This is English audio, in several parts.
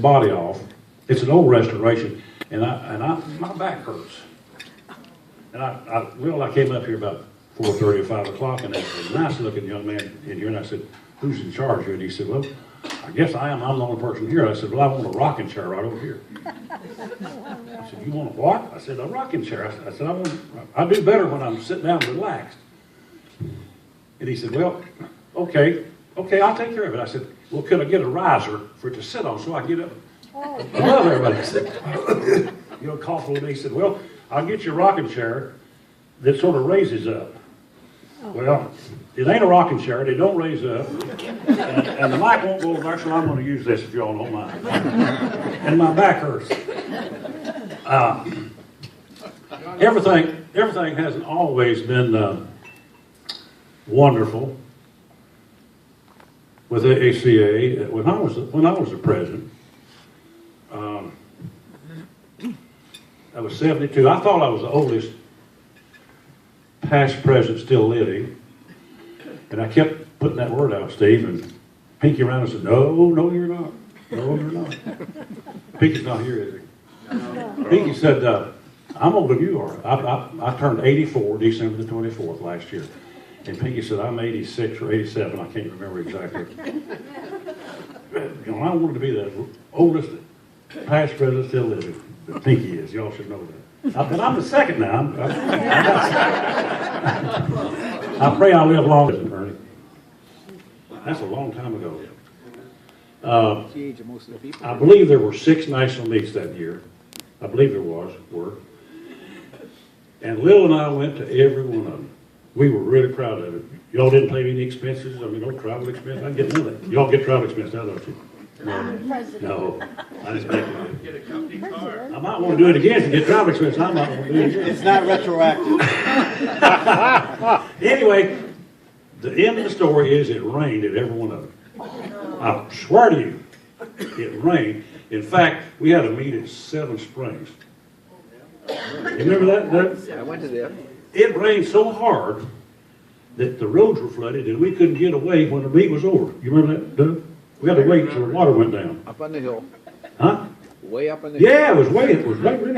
body off. It's an old restoration, and my back hurts. And I came up here about 4:30 or 5 o'clock, and there's a nice-looking young man in here, and I said, "Who's in charge here?" And he said, "Well, I guess I am. I'm the only person here." I said, "Well, I want a rocking chair right over here." I said, "You want a what?" I said, "A rocking chair." I said, "I do better when I'm sitting down and relaxed." And he said, "Well, okay, I'll take care of it." I said, "Well, could I get a riser for it to sit on so I get up?" I love everybody. He said, cough a little bit. He said, "Well, I'll get you a rocking chair that sort of raises up." Well, it ain't a rocking chair. They don't raise up. And the mic won't go over, so I'm going to use this if you all don't mind. And my back hurts. Everything hasn't always been wonderful with AACA. When I was the president, I was 72. I thought I was the oldest past president still living, and I kept putting that word out, Steve, and Pinky around and said, "No, you're not. No, you're not." Pinky's not here, is he? No. Pinky said, "I'm older than you are." I turned 84 December the 24th last year, and Pinky said, "I'm 86 or 87, I can't remember exactly." I wanted to be the oldest past president still living. Pinky is. Y'all should know that. But I'm the second now. I pray I live long, Ernie. That's a long time ago. I believe there were 6 national meets that year. I believe there were. And Lil and I went to every one of them. We were really proud of it. Y'all didn't pay any expenses. I mean, no travel expense. I get nothing. Y'all get travel expense now, don't you? No, I didn't think you did. Get a company car. I might want to do it again to get travel expense. I might want to do it again. It's not retroactive. Anyway, the end of the story is it rained at every one of them. I swear to you, it rained. In fact, we had a meet at Seven Springs. You remember that? I went to them. It rained so hard that the roads were flooded and we couldn't get away when the meet was over. You remember that, Doug? We had to wait till the water went down. Up on the hill. Huh? Way up on the hill. Yeah, it was really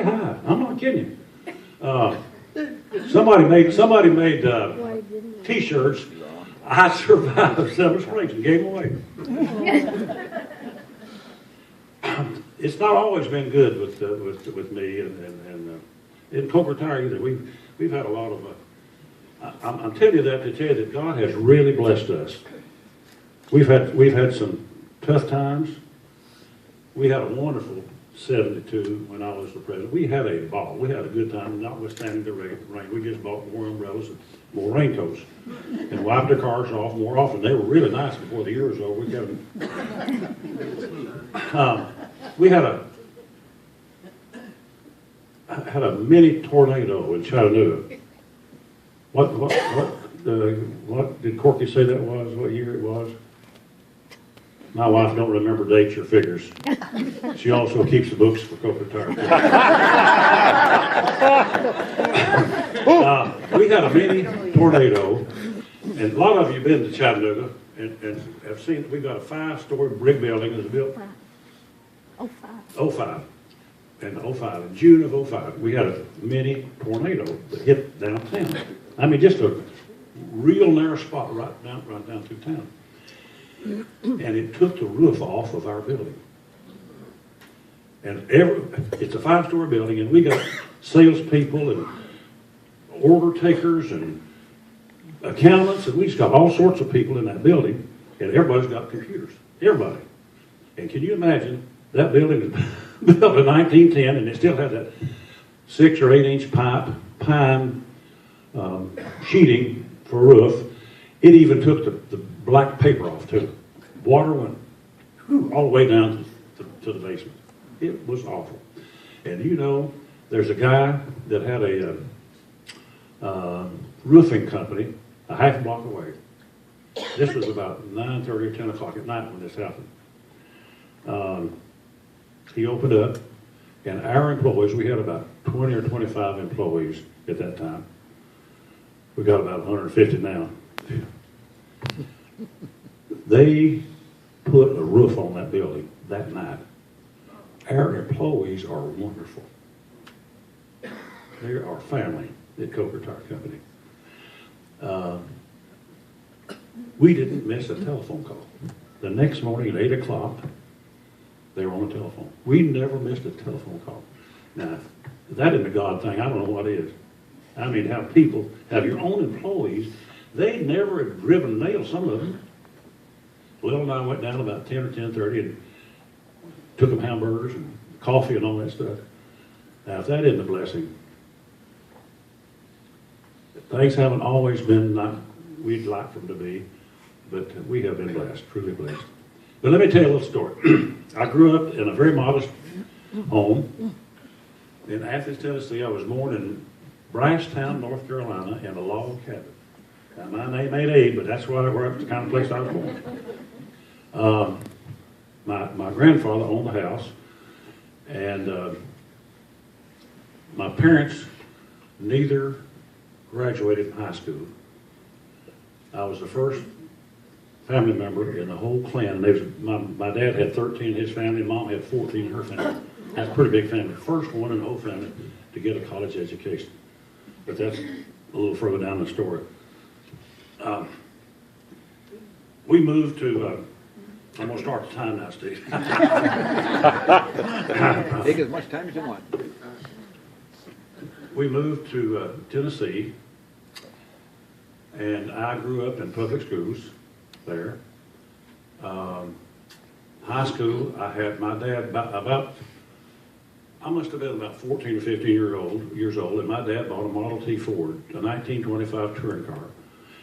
high. I'm not kidding you. Somebody made T-shirts. I survived Seven Springs and gave them away. It's not always been good with me and in Coker Tire either. We've had a lot of. I'm telling you that to tell you that God has really blessed us. We've had some tough times. We had a wonderful 72 when I was the president. We had a ball. We had a good time, notwithstanding the rain. We just bought more umbrellas and more raincoats and wiped the cars off more often. They were really nice before the year was over. We got them. We had a mini tornado in Chattanooga. What did Corky say that was? What year it was? My wife don't remember dates or figures. She also keeps the books for Coker Tire. We had a mini tornado, and a lot of you have been to Chattanooga and have seen. We got a 5-story brick building that was built. 05. In June of 05, we had a mini tornado that hit downtown. I mean, just a real narrow spot right down through town. And it took the roof off of our building. And it's a 5-story building, and we got salespeople and order takers and accountants, and we just got all sorts of people in that building, and everybody's got computers. Everybody. And can you imagine, that building was built in 1910, and it still had that 6 or 8 inch pine sheeting for a roof. It even took the black paper off too. Water went all the way down to the basement. It was awful. And you know, there's a guy that had a roofing company a half block away. This was about 9:30 or 10 o'clock at night when this happened. He opened up, and our employees, we had about 20 or 25 employees at that time. We got about 150 now. They put a roof on that building that night. Our employees are wonderful. They are family at Coker Tire Company. We didn't miss a telephone call. The next morning at 8 o'clock, they were on the telephone. We never missed a telephone call. Now, if that isn't a God thing, I don't know what is. I mean, have people, have your own employees, they never had driven a nail, some of them. Will and I went down about 10 or 10:30 and took them hamburgers and coffee and all that stuff. Now, if that isn't a blessing, things haven't always been like we'd like them to be, but we have been blessed, truly blessed. But let me tell you a little story. I grew up in a very modest home in Athens, Tennessee. I was born in Brasstown, North Carolina, in a log cabin. Now, my name ain't Abe, but that's where the kind of place I was born. My grandfather owned the house, and my parents neither graduated from high school. I was the first family member in the whole clan. My dad had 13 in his family, Mom had 14 in her family. That's a pretty big family. First one in the whole family to get a college education. But that's a little further down the story. We moved to, I'm going to start the time now, Steve. Take as much time as you want. We moved to Tennessee, and I grew up in public schools there. High school, I had my dad I must have been about 14 or 15 years old, and my dad bought a Model T Ford, a 1925 touring car,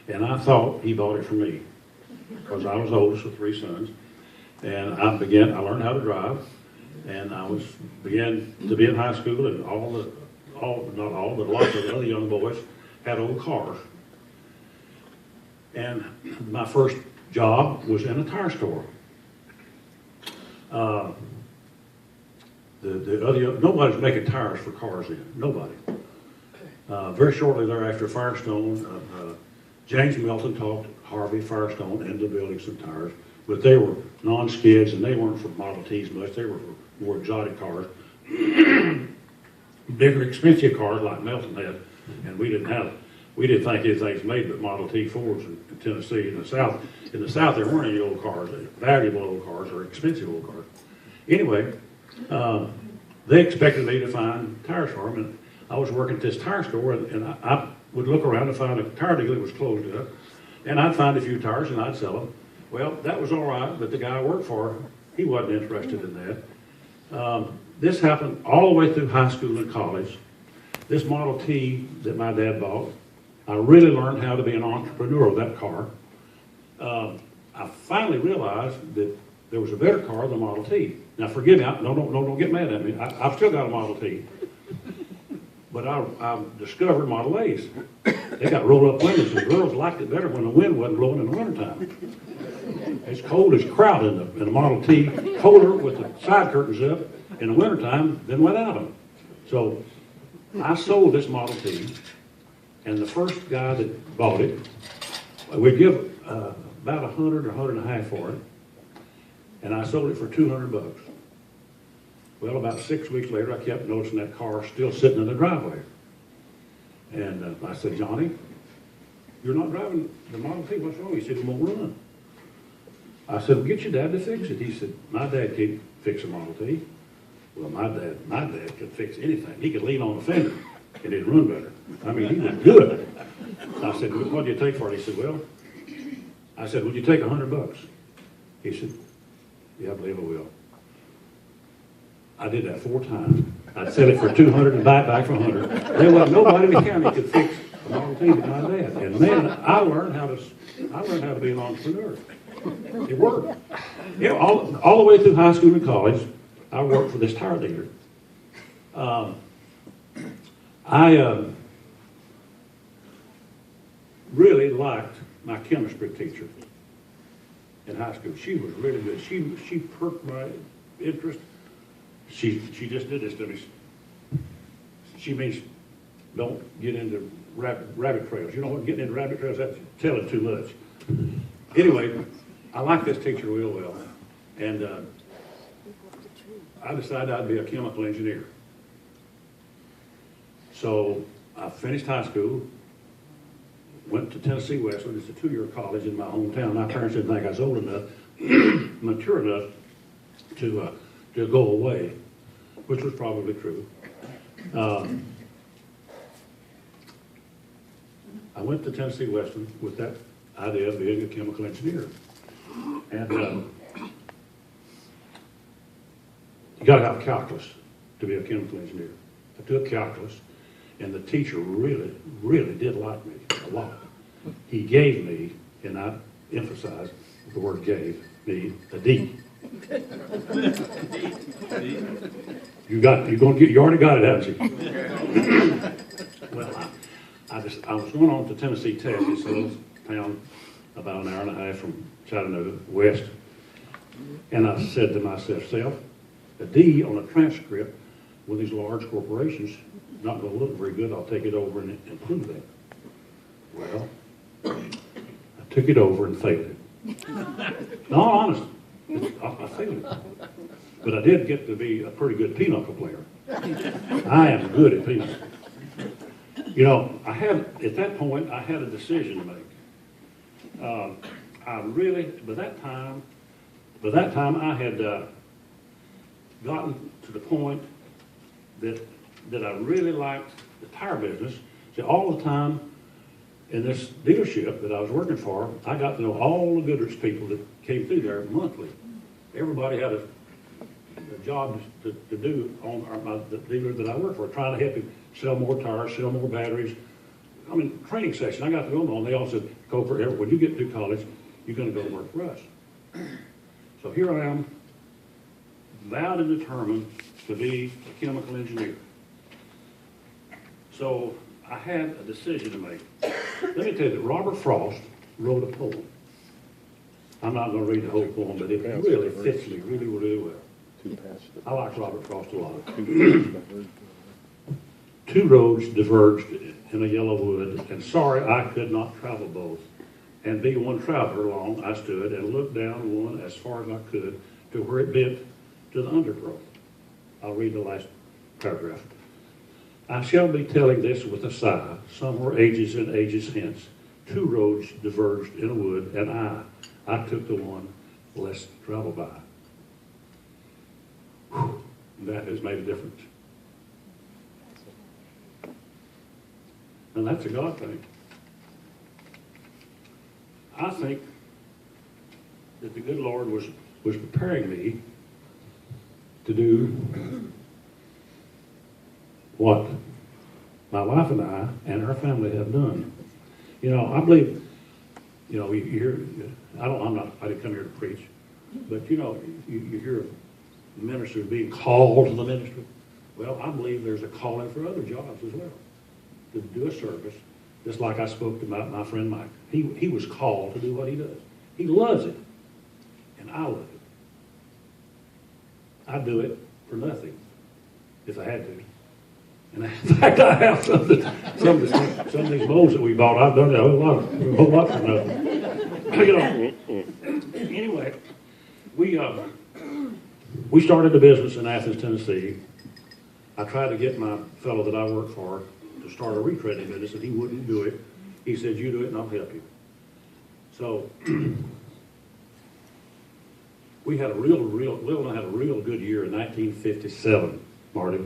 and I thought he bought it for me because I was oldest of 3 sons, and I learned how to drive, and began to be in high school, and not all, but lots of the other young boys had old cars. And my first job was in a tire store. Nobody's making tires for cars then, nobody. Very shortly thereafter, Firestone, James Melton taught Harvey Firestone into building some tires, but they were non-skids and they weren't for Model Ts much, they were for more exotic cars. Bigger, expensive cars like Melton had, and we didn't think anything's made but Model T Fords in Tennessee. In the South, there weren't any old cars, valuable old cars or expensive old cars. Anyway, they expected me to find tires for them, and I was working at this tire store, and I would look around and find a tire dealer that was closed up, and I'd find a few tires and I'd sell them. Well, that was all right, but the guy I worked for, he wasn't interested in that. This happened all the way through high school and college. This Model T that my dad bought, I really learned how to be an entrepreneur with that car. I finally realized that there was a better car than the Model T. Now forgive me, don't get mad at me. I've still got a Model T. But I discovered Model A's. They got roll-up windows, and girls liked it better when the wind wasn't blowing in the wintertime. It's cold as kraut in the Model T, colder with the side curtains up in the wintertime than without them. So I sold this Model T, and the first guy that bought it, we'd give about $100 or $150 for it, and I sold it for $200. Well, about 6 weeks later, I kept noticing that car still sitting in the driveway. And I said, Johnny, you're not driving the Model T, what's wrong? He said, it won't run. I said, well, get your dad to fix it. He said, my dad can't fix a Model T. Well, my dad could fix anything. He could lean on the fender and it'd run better. I mean, he was good. I said, what do you take for it? He said, well, I said, would you take $100? He said, yeah, I believe I will. I did that 4 times. I'd sell it for $200 and buy it back for $100. There wasn't nobody in the county could fix a Model T but my dad. And man, I learned how to be an entrepreneur. It worked. Yeah, all the way through high school and college, I worked for this tire dealer. I really liked my chemistry teacher in high school. She was really good. She perked my interest. She just did this to me. She means don't get into rabbit trails. You know what? Getting into rabbit trails, that's telling too much. Anyway, I like this teacher real well. And I decided I'd be a chemical engineer. So I finished high school, went to Tennessee Western. It's a 2-year college in my hometown. My parents didn't think I was old enough, mature enough to go away, which was probably true. I went to Tennessee Western with that idea of being a chemical engineer. And you got to have calculus to be a chemical engineer. I took calculus, and the teacher really, really did like me a lot. He gave me, and I emphasize the word gave, me a D. You already got it, haven't you? Well, I was going on to Tennessee Tech. It's a little town about an hour and a half from Chattanooga, west. And I said to myself, a D on a transcript with these large corporations, not going to look very good. I'll take it over and improve that. Well, I took it over and failed it. No, honest, I failed it. But I did get to be a pretty good pinochle player. I am good at pinochle. You know, at that point, I had a decision to make. By that time I had gotten to the point that I really liked the tire business. See, all the time in this dealership that I was working for, I got to know all the Goodrich people that came through there monthly. Everybody had a job to do on the dealer that I worked for, trying to help him sell more tires, sell more batteries. I mean, training session, I got to go on. They all said, Coper, when you get to college, you're going to go work for us. So here I am, vowed and determined to be a chemical engineer. So I had a decision to make. Let me tell you that Robert Frost wrote a poem. I'm not going to read the whole poem, but it really fits me really, really well. I like Robert Frost a lot. Two roads diverged in a yellow wood, and sorry I could not travel both. And be one traveler long, I stood and looked down one as far as I could to where it bent to the undergrowth. I'll read the last paragraph. I shall be telling this with a sigh. Somewhere ages and ages hence, two roads diverged in a wood, and I took the one less traveled by. Whew, that has made a difference. And that's a God thing. I think that the good Lord was preparing me to do what my wife and I and our family have done. You know, I believe, you know, you hear, I didn't come here to preach, but you know, you hear ministers being called to the ministry. Well, I believe there's a calling for other jobs as well, to do a service, just like I spoke to my friend Mike. He was called to do what he does. He loves it, and I love it. I'd do it for nothing if I had to. And in fact, I have some of these bowls that we bought. I've done it a whole lot for nothing. You know. Anyway, we started the business in Athens, Tennessee. I tried to get my fellow that I work for to start a retreading business, and he wouldn't do it. He said, "You do it, and I'll help you." So we had Will and I had a real good year in 1957, Marty.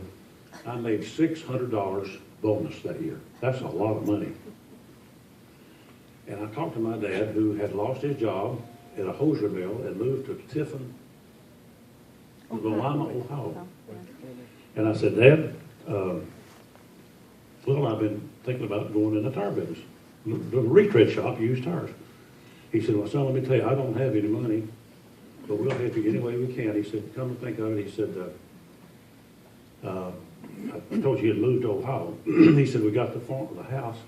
I made $600 bonus that year. That's a lot of money. And I talked to my dad, who had lost his job at a hosier mill and moved to Tiffin, Lima, Ohio. And I said, "Dad, Will and I've been thinking about going in the tire business, the retread shop, used tires." He said, "Well, son, let me tell you, I don't have any money, but we'll help you any way we can." He said, "Come to think of it," he said, I told you he had moved to Ohio. He said, "We got the house.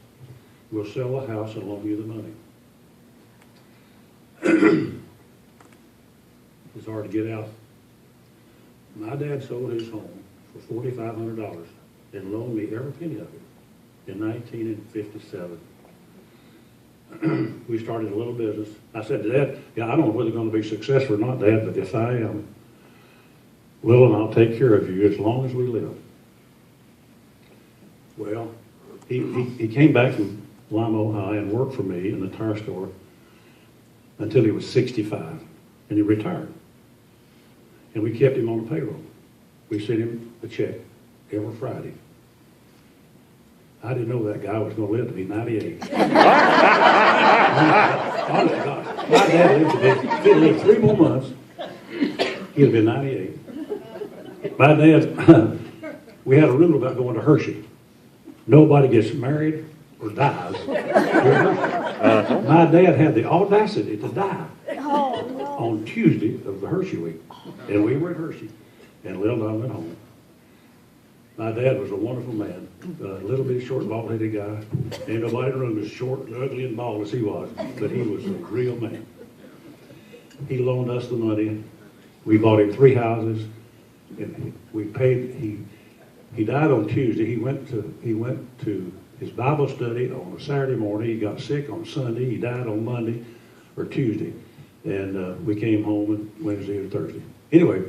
We'll sell the house and loan you the money." It's hard to get out. My dad sold his home for $4,500 and loaned me every penny of it in 1957. We started a little business. I said to Dad, "Yeah, I don't know whether it's going to be successful or not, Dad, but if I am, Lil and I'll take care of you as long as we live. Well, he came back from Lima High and worked for me in the tire store until he was 65, and he retired. And we kept him on the payroll. We sent him a check every Friday. I didn't know that guy was going to live to be 98. Honest to God. My dad lived to be, if he'd lived 3 more months, he'd have been 98. My dad, we had a rule about going to Hershey. Nobody gets married or dies. My dad had the audacity to die on Tuesday of the Hershey week. And we were at Hershey. And Lil and I went home. My dad was a wonderful man, a little bit short, bald-headed guy. Ain't nobody in the room as short, ugly, and bald as he was, but he was a real man. He loaned us the money. We bought him 3 houses, and we paid. He died on Tuesday. He went to his Bible study on a Saturday morning. He got sick on Sunday. He died on Monday or Tuesday, and we came home on Wednesday or Thursday. Anyway,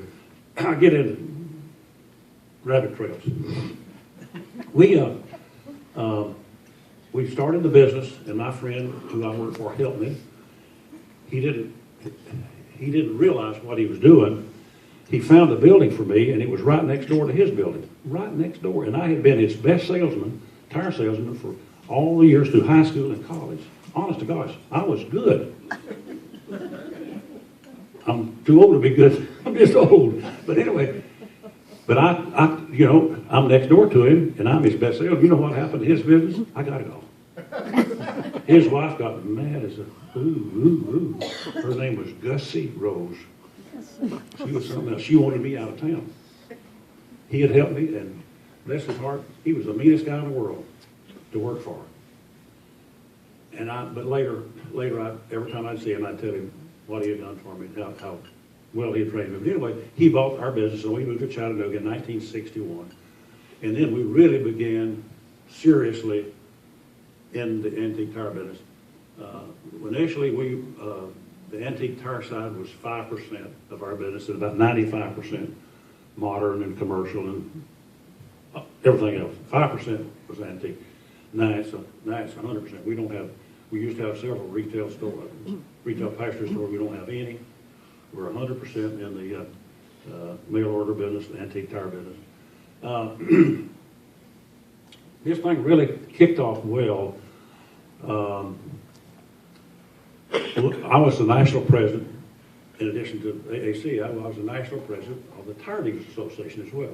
I get into rabbit trails. We started the business, and my friend who I worked for helped me. He didn't realize what he was doing. He found a building for me, and it was right next door to his building, right next door. And I had been his best salesman, tire salesman, for all the years through high school and college. Honest to gosh, I was good. I'm too old to be good. I'm just old. But anyway, I'm next door to him, and I'm his best salesman. You know what happened to his business? I got to go. His wife got mad as a ooh. Her name was Gussie Rose. She was something else. She wanted me out of town. He had helped me, and bless his heart, he was the meanest guy in the world to work for. But later, every time I'd see him, I'd tell him what he had done for me, how well he had trained me. But anyway, he bought our business, and we moved to Chattanooga in 1961. And then we really began seriously in the antique tire business. Initially, the antique tire side was 5% of our business, and about 95% modern and commercial and everything else. 5% was antique. Now it's 100%. We used to have several retail factory stores. We don't have any. We're 100% in the mail order business, the antique tire business. This thing really kicked off well. I was the national president, in addition to AACA, I was the national president of the Tire Dealers Association as well.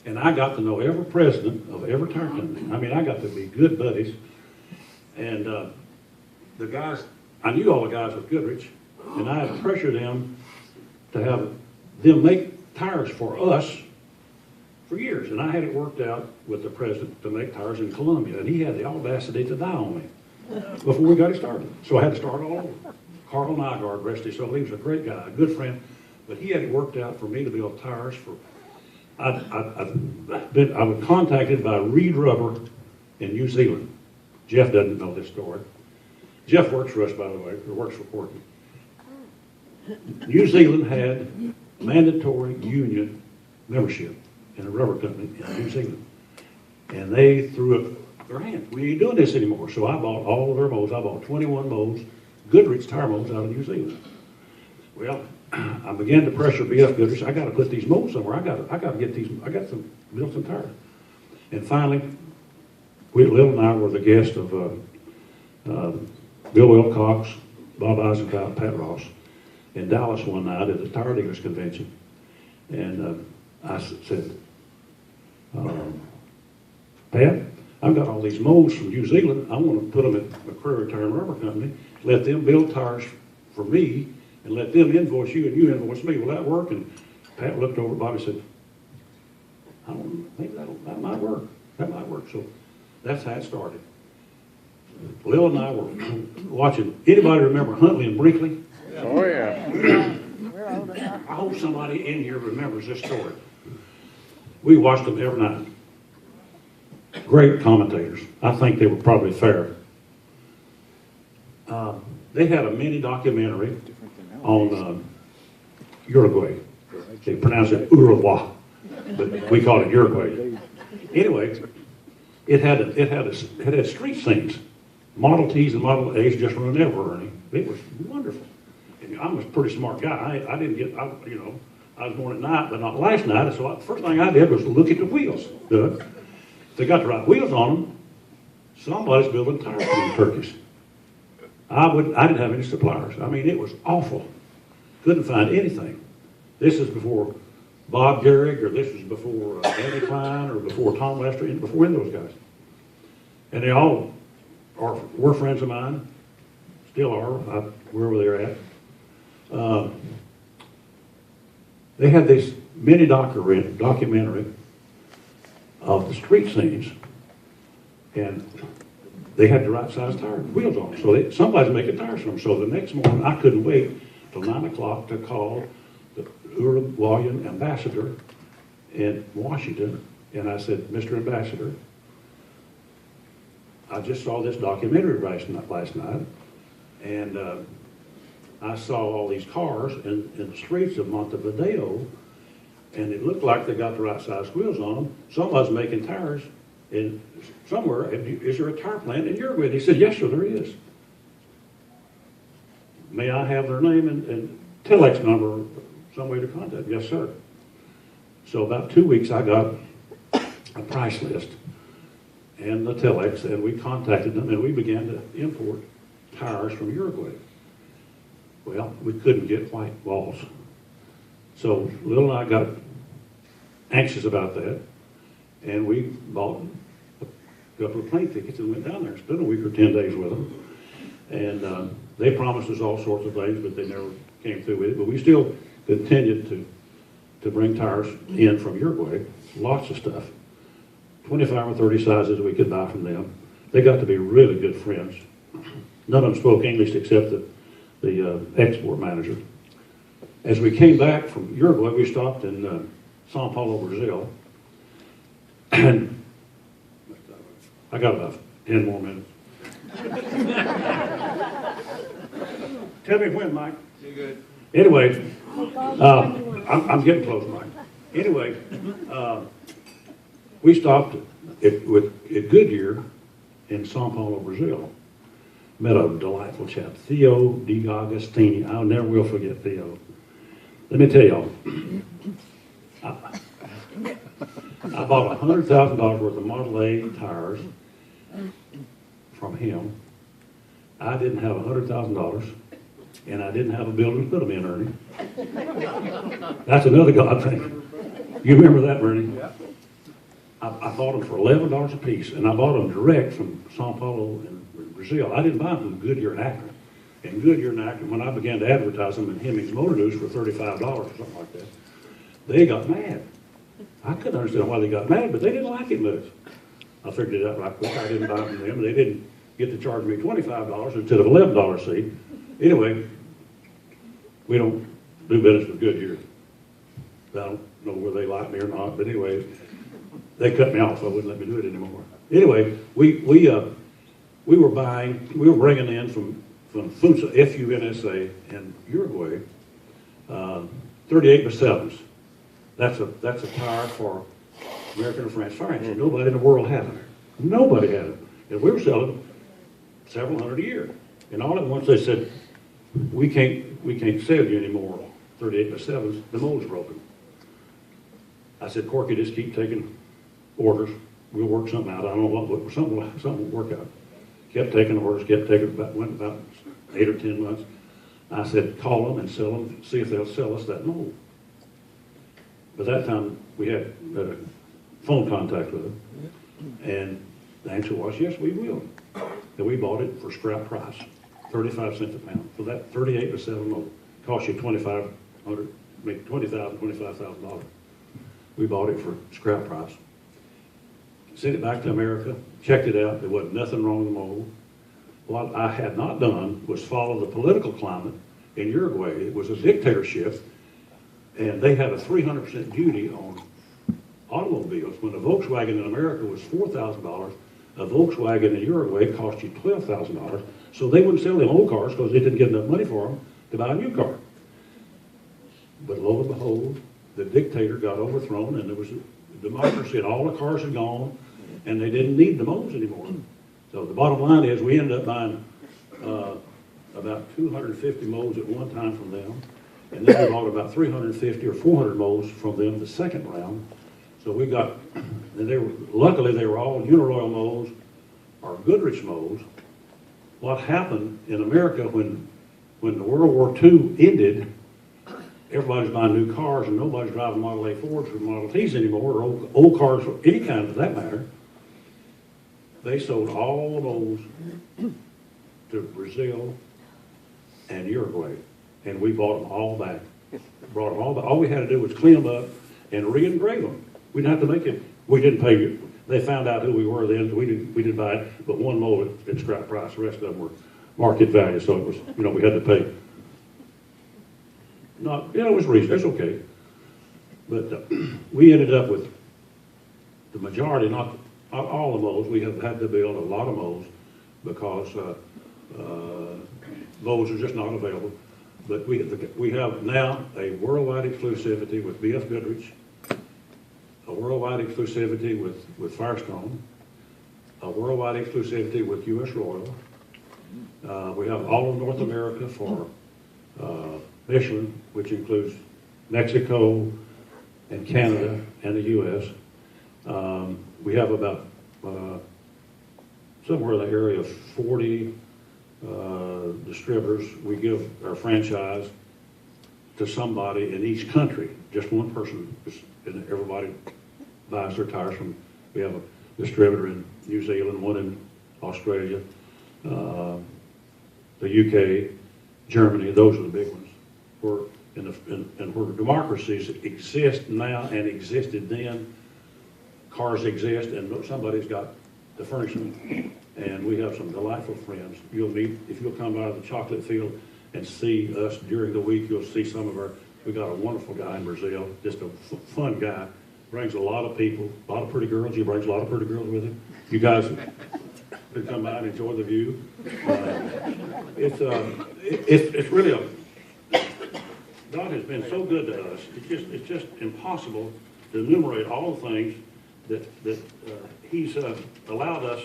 And I got to know every president of every tire company. I mean, I got to be good buddies. And the guys, I knew all the guys with Goodrich, and I had to pressure them to have them make tires for us for years. And I had it worked out with the president to make tires in Columbia, and he had the audacity to die on me before we got it started. So I had to start all over. Carl Nygaard, rest his soul, he was a great guy, a good friend, but he had it worked out for me to build tires for. I was contacted by Reed Rubber in New Zealand. Jeff doesn't know this story. Jeff works for us, by the way, or works for Portland. New Zealand had mandatory union membership in a rubber company in New Zealand. And they threw up their hands. We ain't doing this anymore. So I bought all of their molds. I bought 21 molds, Goodrich tire molds out of New Zealand. Well, I began to pressure BF Goodrich. I got to put these molds somewhere. I got to get these. I got to build some tires. And finally, Lil and I were the guests of Bill Wilcox, Bob Eisenhower, Pat Ross in Dallas one night at the Tire Dealers Convention. And I said, Pat, I've got all these molds from New Zealand. I want to put them at McCreary Tire and Rubber Company, let them build tires for me, and let them invoice you and you invoice me. Will that work? And Pat looked over at Bob and said, I don't think that might work. That might work. So that's how it started. Lil and I were watching. Anybody remember Huntley and Brinkley? Oh, yeah. We're old enough. I hope somebody in here remembers this story. We watched them every night. Great commentators. I think they were probably fair. They had a mini documentary on Uruguay. They pronounce it Uruguay, but we call it Uruguay. Anyway, it had street scenes. Model Ts and Model As just run everywhere, Ernie. It was wonderful. And I'm a pretty smart guy. I didn't get, I was born at night, but not last night. So the first thing I did was look at the wheels. If they got the right wheels on them, somebody's building tires for them turkeys. I didn't have any suppliers. I mean, it was awful. Couldn't find anything. This is before Bob Gehrig, or this was before Andy Klein, or before Tom Lester, before any of those guys. And they all were friends of mine, still are, wherever they're at. They had this mini documentary of the street scenes, and they had the right size tire wheels on them. So somebody's making tires for them. So the next morning, I couldn't wait till 9 o'clock to call the Uruguayan ambassador in Washington, and I said, Mr. Ambassador, I just saw this documentary last night, and I saw all these cars in the streets of Montevideo, and it looked like they got the right size wheels on them. Somebody's making tires in somewhere. Is there a tire plant in Uruguay? He said, yes, sir, there is. May I have their name and telex number, some way to contact? Yes, sir. So about 2 weeks, I got a price list and the telex, and we contacted them, and we began to import tires from Uruguay. Well, we couldn't get white walls. So Lil and I got anxious about that, and we bought a couple of plane tickets and went down there. Spent a week or 10 days with them. And they promised us all sorts of things, but they never came through with it. But we still continued to bring tires in from Uruguay, lots of stuff. 25 or 30 sizes we could buy from them. They got to be really good friends. None of them spoke English except the export manager. As we came back from Uruguay, we stopped in Sao Paulo, Brazil. And I got about 10 more minutes. Tell me when, Mike. You're good. Anyway, I'm getting close, Mike. Anyway, we stopped at Goodyear in Sao Paulo, Brazil. Met a delightful chap, Theo D'Agostini. I never will forget Theo. Let me tell y'all, I bought $100,000 worth of Model A tires from him. I didn't have $100,000, and I didn't have a building to put them in, Ernie. That's another God thing. You remember that, Ernie? Yeah. I bought them for $11 a piece, and I bought them direct from Sao Paulo and Brazil. I didn't buy them from Goodyear and Akron. And Goodyear and Akron, when I began to advertise them in Hemmings Motor News for $35 or something like that, they got mad. I couldn't understand why they got mad, but they didn't like it much. I figured it out right quick. I didn't buy them from them. They didn't get to charge me $25 instead of $11 a seat. Anyway, we don't do business with Goodyear. I don't know whether they like me or not, but anyway, they cut me off. So they wouldn't let me do it anymore. Anyway, we were bringing in from FUNSA, F-U-N-S-A, in Uruguay, 38 by 7s. That's a tire for American and French fire engines. Nobody in the world had them. Nobody had them. And we were selling several hundred a year. And all at once they said, we can't sell you anymore 38 by 7s. The mold's broken. I said, Corky, just keep taking orders. We'll work something out. I don't know what, something will work out. Kept taking orders, went about 8 or 10 months. I said, call them and sell them, see if they'll sell us that mold. By that time, we had a phone contact with them. And the answer was, yes, we will. And we bought it for scrap price, 35 cents a pound. For that 38 by 7 mold, cost you $2,500, maybe $20,000, $25,000. We bought it for scrap price. Sent it back to America, checked it out. There wasn't nothing wrong with the mold. What I had not done was follow the political climate in Uruguay. It was a dictatorship, and they had a 300% duty on automobiles. When a Volkswagen in America was $4,000, a Volkswagen in Uruguay cost you $12,000. So they wouldn't sell them old cars because they didn't get enough money for them to buy a new car. But lo and behold, the dictator got overthrown, and there was a democracy, and all the cars had gone, and they didn't need the mows anymore. So the bottom line is, we ended up buying about 250 mows at one time from them, and then we bought about 350 or 400 mows from them the second round. So we got, and luckily they were all Uniroyal mows or Goodrich mows. What happened in America when the World War II ended, everybody's buying new cars and nobody's driving Model A Fords or Model Ts anymore, or old cars, or any kind for that matter. They sold all of those to Brazil and Uruguay, and we bought them all back. Brought them all back. All we had to do was clean them up and re-engrave them. We didn't have to make it. We didn't pay you. They found out who we were then. We didn't buy it, but one mow at scrap price. The rest of them were market value, so it was, we had to pay. It was reasonable. It's okay. But we ended up with the majority, not all the mows. We have had to build a lot of mows because mows are just not available. But we have now a worldwide exclusivity with B.F. Goodrich, a worldwide exclusivity with Firestone, a worldwide exclusivity with U.S. Royal. We have all of North America for Michelin, which includes Mexico and Canada and the U.S. We have about somewhere in the area of 40 distributors. We give our franchise to somebody in each country, just one person, and everybody buys their tires from. We have a distributor in New Zealand, one in Australia, the UK, Germany. Those are the big ones. Where democracies exist now and existed then, cars exist, and somebody's got to furnish them. And we have some delightful friends. You'll meet, if you'll come out of the chocolate field and see us during the week, you'll see some of we got a wonderful guy in Brazil, just a fun guy, brings a lot of people, a lot of pretty girls. He brings a lot of pretty girls with him. You guys can come out and enjoy the view. It's really God has been so good to us. It's just impossible to enumerate all the things that He's allowed us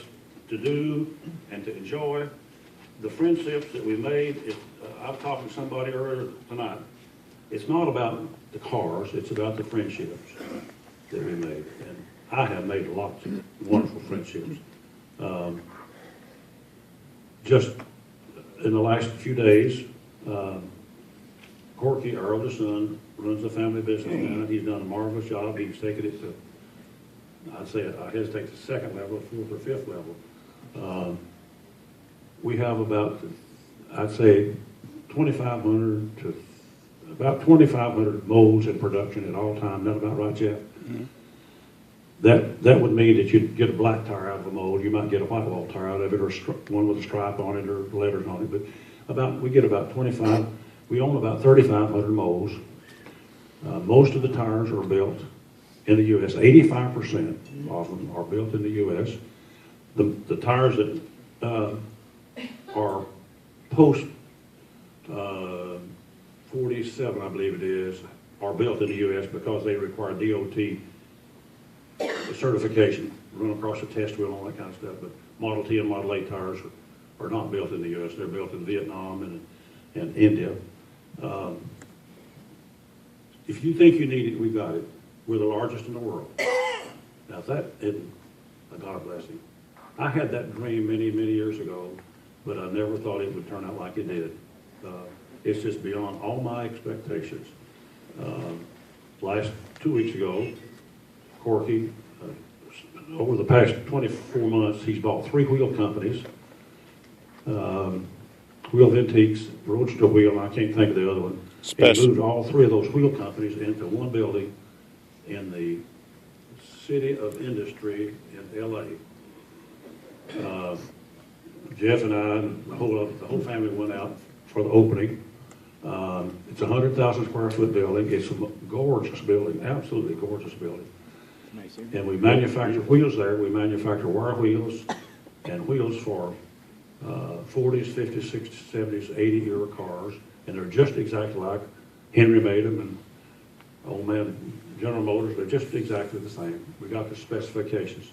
to do and to enjoy. The friendships that we made. I was talking to somebody earlier tonight. It's not about the cars. It's about the friendships that we made. And I have made lots of wonderful friendships. Just in the last few days, Corky, our oldest son, runs the family business now. He's done a marvelous job. He's taken it to, I hesitate, the second level, fourth or fifth level. We have about, I'd say, 2,500 to about 2,500 mows in production at all time. That about right, Jeff? Mm-hmm. That would mean that you'd get a black tire out of a mold. You might get a white wall tire out of it, or one with a stripe on it, or letters on it. But we get about 25. We own about 3,500 mows. Most of the tires are built in the U.S. 85% of them are built in the U.S. The tires that are post 47, I believe it is, are built in the U.S. because they require DOT certification, run across a test wheel and all that kind of stuff. But Model T and Model A tires are not built in the U.S. They're built in Vietnam and India. If you think you need it, we've got it. We're the largest in the world. Now, if that isn't a God blessing. I had that dream many, many years ago, but I never thought it would turn out like it did. It's just beyond all my expectations. Last 2 weeks ago, Corky, over the past 24 months, he's bought 3 wheel companies. Wheel Antiques, Roadster Wheel, and I can't think of the other one. He moved all 3 of those wheel companies into one building in the City of Industry in L.A. Jeff and I and the whole family went out for the opening. It's a 100,000 square foot building. It's a gorgeous building, absolutely gorgeous building. Nice. And we manufacture wheels there. We manufacture wire wheels and wheels for 40s, 50s, 60s, 70s, 80-year cars. And they're just exactly like Henry made them and old man, General Motors, they're just exactly the same. We got the specifications.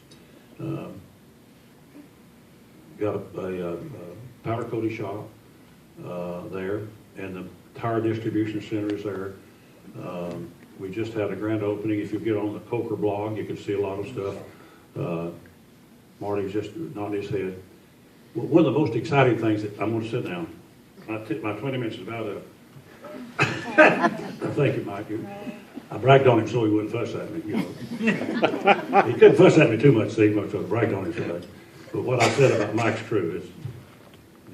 Got a powder coating shop there, and the tire distribution center is there. We just had a grand opening. If you get on the Coker blog, you can see a lot of stuff. Marty's just nodding his head. One of the most exciting things that I'm going to sit down. My 20 minutes is about up. Thank you, Mike. I bragged on him so he wouldn't fuss at me. You know. He couldn't fuss at me too much, Steve, so I bragged on him so much. But what I said about Mike's true. It's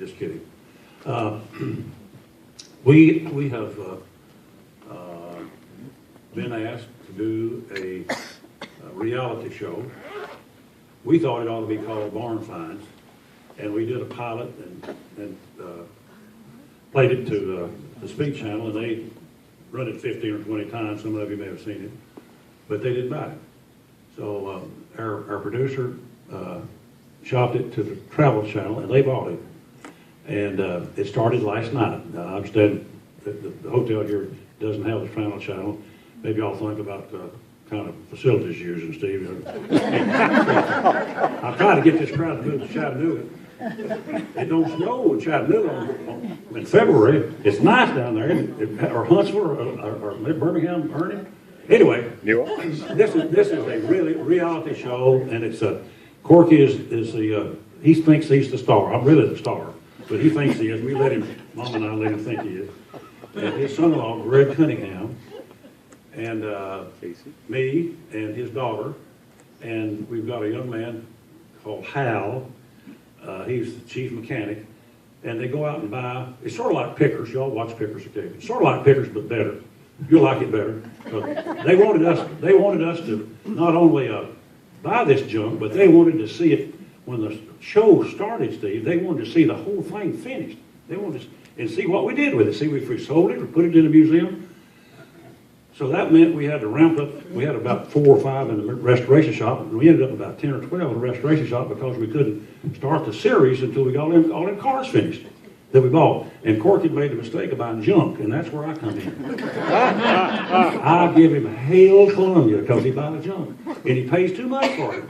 just kidding. We have been asked to do a reality show. We thought it ought to be called Barn Finds, and we did a pilot and played it to the Speed Channel, and they run it 15 or 20 times. Some of you may have seen it, but they didn't buy it. So our producer shopped it to the Travel Channel, and they bought it. And it started last night. I understand that the hotel here doesn't have the Travel Channel. Maybe I'll think about the kind of facilities you're using, Steve. I'm trying to get this crowd to move to Chattanooga. It don't snow in Chattanooga in February. It's nice down there, or Huntsville, or Birmingham, Ernie. Anyway, New Orleans. this is a really reality show, and it's Corky is the he thinks he's the star. I'm really the star, but he thinks he is. We let him, Mom and I let him think he is. And his son-in-law, Greg Cunningham, and me and his daughter, and we've got a young man called Hal. He's the chief mechanic, and they go out and buy. It's sort of like Pickers. Y'all watch Pickers occasionally. It's sort of like Pickers, but better. You'll like it better. They wanted us to not only buy this junk, but they wanted to see it when the show started, Steve. They wanted to see the whole thing finished. They wanted to and see what we did with it. See if we sold it or put it in a museum. So that meant we had to ramp up. We had about 4 or 5 in the restoration shop, and we ended up about 10 or 12 in the restoration shop because we couldn't start the series until we got all them cars finished that we bought. And Corky made the mistake of buying junk, and that's where I come in. I give him hail Columbia because he buys junk, and he pays too much for it.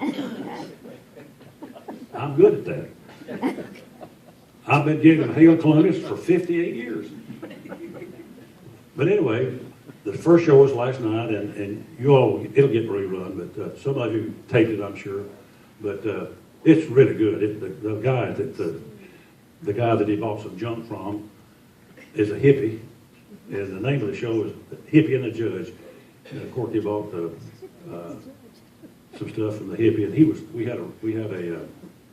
I'm good at that. I've been giving him hail Columbia for 58 years. But anyway, the first show was last night, and you all, it'll get rerun, but some of you taped it, I'm sure. But it's really good. The guy that he bought some junk from is a hippie, and the name of the show is Hippie and the Judge. And Corky bought some stuff from the hippie, and we had a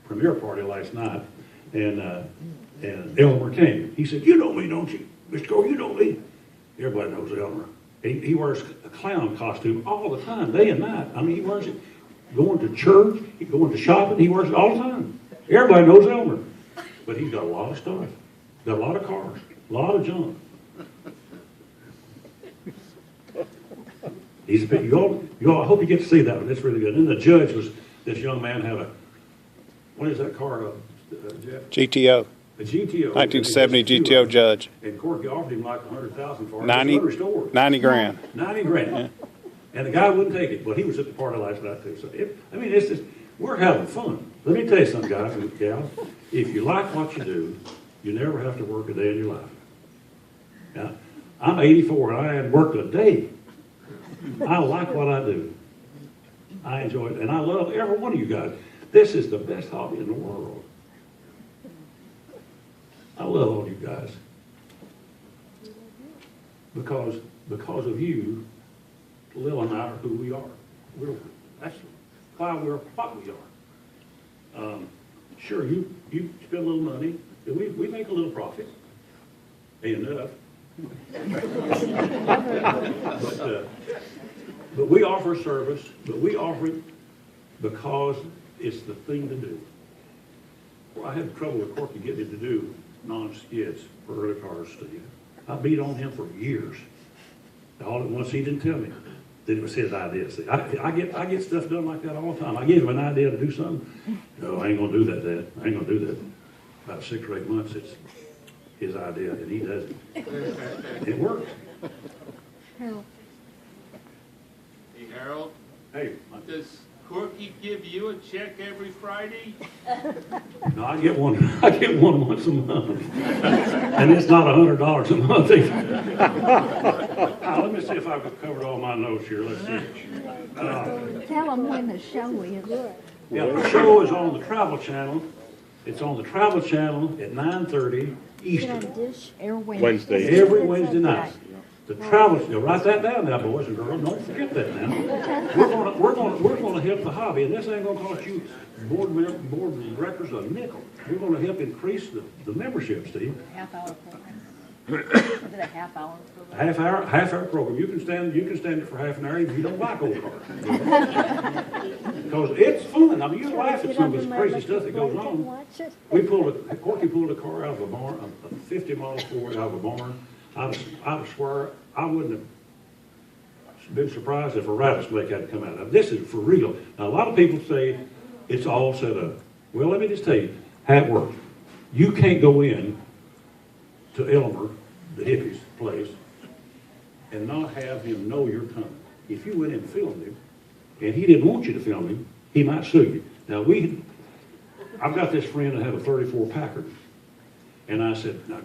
premiere party last night, and Elmer came. He said, "You know me, don't you, Mr. Corky? You know me." Everybody knows Elmer. He wears a clown costume all the time, day and night. I mean, he wears it going to church, going to shopping. He wears it all the time. Everybody knows Elmer. But he's got a lot of stuff. Got a lot of cars, a lot of junk. I hope you get to see that one. It's really good. And the judge was, this young man had what is that car, Jeff? GTO. A GTO. 1970 GTO Judge. And Corky offered him like $100,000 for it. 90 grand. 90 grand. Yeah. And the guy wouldn't take it. Well, he was at the party last night too. So it's just, we're having fun. Let me tell you something, guys and gals. If you like what you do, you never have to work a day in your life. Now, I'm 84 and I haven't worked a day. I like what I do. I enjoy it. And I love every one of you guys. This is the best hobby in the world. I love all you guys. Because of you, Lil and I are who we are. That's why we're what we are. Sure, you spend a little money, and we make a little profit. Ain't enough. But we offer service, but we offer it because it's the thing to do. Well, I had trouble with Corky getting it to do non-skids for early cars, Steve. I beat on him for years. All at once he didn't tell me that it was his idea. See, I get stuff done like that all the time. I give him an idea to do something. No, I ain't gonna do that, Dad. I ain't gonna do that. About 6 or 8 months, it's his idea, and he does it. It works. Hey, Harold, Hey, does Corky give you a check every Friday? no, I get one once a month. And it's not $100 a month either. Now, let me see if I've covered all my notes here. Let's see. Tell them when the show is. Yeah, the show is on the Travel Channel. It's on the Travel Channel at 9:30 Eastern. Wednesday. Every Wednesday night. The Travel, write that down now, boys and girls. Don't forget that now. We're gonna help the hobby, and this ain't gonna cost you board of directors a nickel. We're gonna help increase the membership, Steve. Half-hour program. Is it a half-hour program? Half hour program. You can stand it for half an hour if you don't like old cars. Because it's fun. I mean, you laugh at some of this crazy stuff that goes on. Corky pulled a car out of a barn, a 50 mile forward out of a barn. I swear I wouldn't have been surprised if a rattlesnake had come out. Now, this is for real. Now, a lot of people say it's all set up. Well, let me just tell you how it works. You can't go in to Elmer, the hippie's place, and not have him know you're coming. If you went in and filmed him, and he didn't want you to film him, he might sue you. Now, I've got this friend that had a 34 Packard, and I said, now,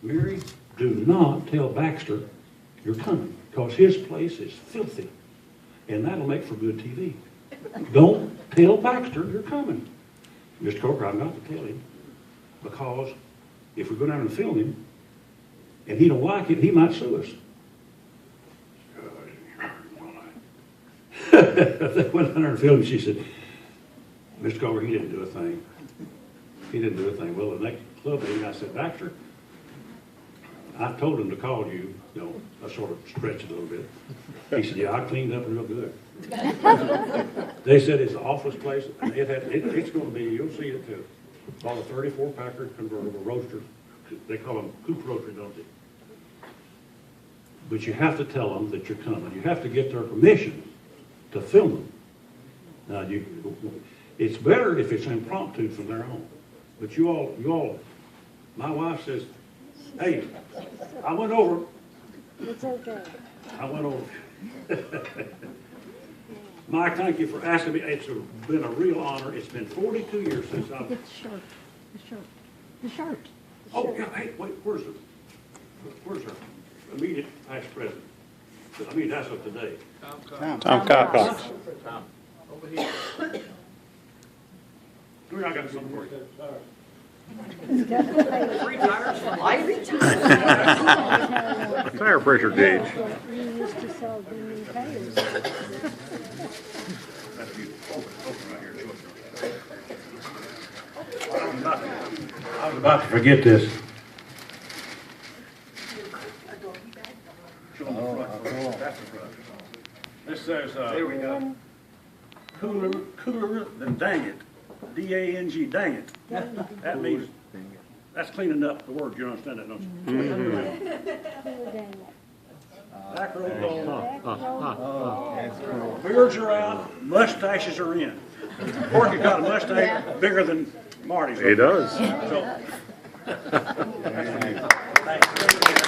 Mary, do not tell Baxter you're coming, because his place is filthy, and that'll make for good TV. Don't tell Baxter you're coming. Mr. Coker, I'm not to tell him, because if we go down and film him, and he don't like it, he might sue us. They went down there and filmed him. She said, Mr. Coker, he didn't do a thing. He didn't do a thing. Well, the next club meeting, I said, Baxter, I told him to call you, I sort of stretched it a little bit. He said, yeah, I cleaned up real good. They said it's the awfulest place, and it's going to be, you'll see it too. Bought a 34 Packard convertible roadster. They call them coupe roadster, don't they? But you have to tell them that you're coming. You have to get their permission to film them. Now, it's better if it's impromptu from their own. But you all, my wife says, hey, I went over. It's okay. I went over. Mike, thank you for asking me. It's been a real honor. It's been 42 years since I've... The shirt. Oh, yeah, hey, wait, where's our immediate past president? I mean, that's of today. Tom Cox. Tom, over here. I got something for you. Tire pressure gauge. You used to sell the new tires. That's beautiful. Open right here. I was about to forget this. Show them the front. That's the front. This says, there we go. Cooler than dang it. D-A-N-G, dang it. That means, that's cleaning up the word. You understand that, don't you? Back row long. Beards are out, mustaches are in. Corky's got a mustache bigger than Marty's. He does. So, thank you.